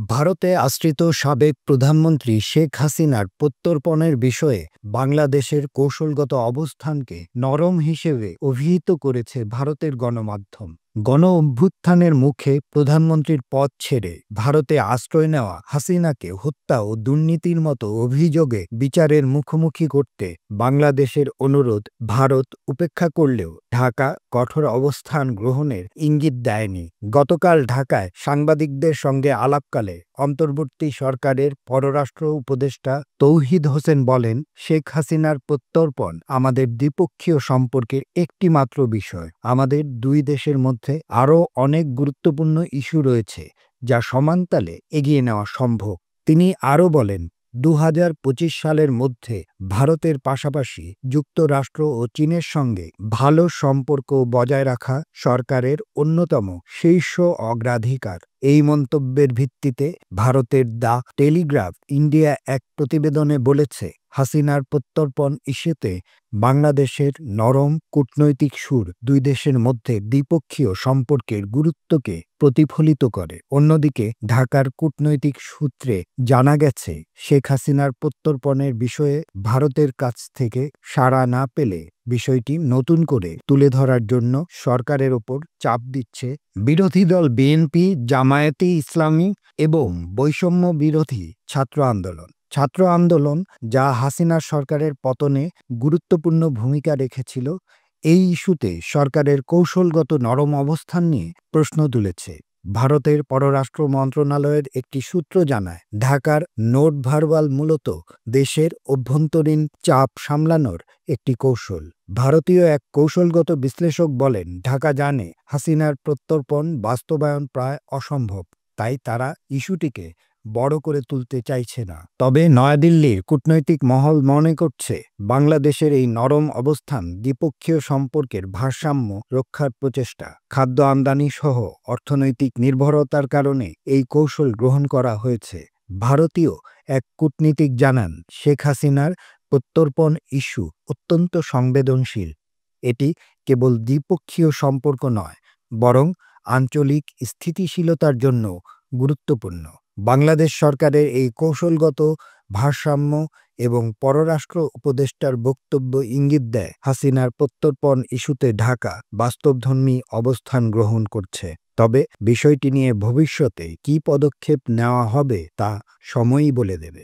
ভারতে আশ্রিত সাবেক প্রধানমন্ত্রী শেখ হাসিনার প্রত্যর্পণের বিষয়ে বাংলাদেশের কৌশলগত অবস্থানকে নরম হিসেবে অভিহিত করেছে ভারতের গণমাধ্যম। গণ-অভ্যুত্থানের মুখে প্রধানমন্ত্রীর পদ ছেড়ে ভারতে আশ্রয় নেওয়া হাসিনাকে হত্যা ও দুর্নীতির মতো অভিযোগে বিচারের মুখোমুখি করতে বাংলাদেশের অনুরোধ ভারত উপেক্ষা করলেও ঢাকা কঠোর অবস্থান গ্রহণের ইঙ্গিত দেয়নি। গতকাল ঢাকায় সাংবাদিকদের সঙ্গে আলাপকালে অন্তর্বর্তী সরকারের পররাষ্ট্র উপদেষ্টা তৌহিদ হোসেন বলেন, শেখ হাসিনার প্রত্যর্পণ আমাদের দ্বিপক্ষীয় সম্পর্কের একটি মাত্র বিষয়। আমাদের দুই দেশের মধ্যে আরও অনেক গুরুত্বপূর্ণ ইস্যু রয়েছে যা সমানতালে এগিয়ে নেওয়া সম্ভব। তিনি আরও বলেন, ২০২৫ সালের মধ্যে ভারতের পাশাপাশি যুক্তরাষ্ট্র ও চীনের সঙ্গে ভালো সম্পর্ক বজায় রাখা সরকারের অন্যতম শীর্ষ অগ্রাধিকার। এই মন্তব্যের ভিত্তিতে ভারতের দ্য টেলিগ্রাফ ইন্ডিয়া এক প্রতিবেদনে বলেছে, হাসিনার প্রত্যর্পণ ইস্যুতে বাংলাদেশের নরম কূটনৈতিক সুর দুই দেশের মধ্যে দ্বিপক্ষীয় সম্পর্কের গুরুত্বকে প্রতিফলিত করে। অন্যদিকে ঢাকার কূটনৈতিক সূত্রে জানা গেছে, শেখ হাসিনার প্রত্যর্পণের বিষয়ে ভারতের কাছ থেকে সাড়া না পেলে বিষয়টি নতুন করে তুলে ধরার জন্য সরকারের ওপর চাপ দিচ্ছে বিরোধী দল বিএনপি, জামায়াতে ইসলামী এবং বৈষম্য বিরোধী ছাত্র আন্দোলন। ছাত্র আন্দোলন, যা হাসিনা সরকারের পতনে গুরুত্বপূর্ণ ভূমিকা রেখেছিল, এই ইস্যুতে সরকারের কৌশলগত নরম অবস্থান নিয়ে প্রশ্ন তুলেছে। ভারতের পররাষ্ট্র মন্ত্রণালয়ের একটি সূত্র জানায়, ঢাকার নোট ভার্বাল মূলত দেশের অভ্যন্তরীণ চাপ সামলানোর একটি কৌশল। ভারতীয় এক কৌশলগত বিশ্লেষক বলেন, ঢাকা জানে হাসিনার প্রত্যর্পণ বাস্তবায়ন প্রায় অসম্ভব, তাই তারা ইস্যুটিকে বড় করে তুলতে চাইছে না। তবে নয়াদিল্লির কূটনৈতিক মহল মনে করছে, বাংলাদেশের এই নরম অবস্থান দ্বিপক্ষীয় সম্পর্কের ভারসাম্য রক্ষার প্রচেষ্টা। খাদ্য আমদানি সহ অর্থনৈতিক নির্ভরতার কারণে এই কৌশল গ্রহণ করা হয়েছে। ভারতীয় এক কূটনীতিক জানান, শেখ হাসিনার প্রত্যর্পণ ইস্যু অত্যন্ত সংবেদনশীল। এটি কেবল দ্বিপক্ষীয় সম্পর্ক নয়, বরং আঞ্চলিক স্থিতিশীলতার জন্য গুরুত্বপূর্ণ। বাংলাদেশ সরকারের এই কৌশলগত ভারসাম্য এবং পররাষ্ট্র উপদেষ্টার বক্তব্য ইঙ্গিত দেয়, হাসিনার প্রত্যর্পণ ইস্যুতে ঢাকা বাস্তবধর্মী অবস্থান গ্রহণ করছে। তবে বিষয়টি নিয়ে ভবিষ্যতে কী পদক্ষেপ নেওয়া হবে তা সময়ই বলে দেবে।